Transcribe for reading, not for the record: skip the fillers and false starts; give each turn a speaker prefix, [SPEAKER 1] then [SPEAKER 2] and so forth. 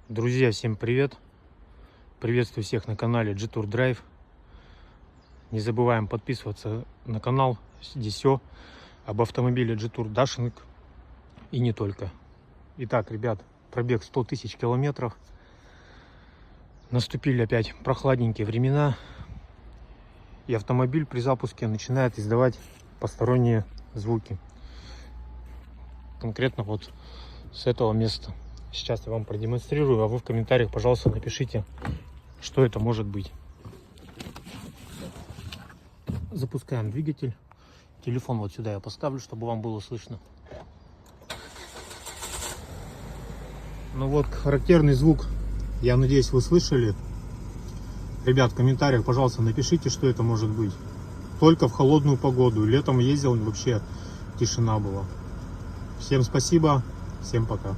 [SPEAKER 1] Друзья, всем привет! Приветствую всех на канале G-Tour Drive. Не забываем подписываться на канал. Здесь все об автомобиле G-Tour Dashing и не только. Итак, ребят, пробег 100 тысяч километров. Наступили опять прохладненькие времена. И автомобиль при запуске начинает издавать посторонние звуки. Конкретно вот с этого места. Сейчас я вам продемонстрирую, а вы в комментариях, пожалуйста, напишите, что это может быть. Запускаем двигатель. Телефон вот сюда я поставлю, чтобы вам было слышно. Ну вот, характерный звук, я надеюсь, вы слышали. Ребят, в комментариях, пожалуйста, напишите, что это может быть. Только в холодную погоду. Летом ездил, вообще тишина была. Всем спасибо, всем пока.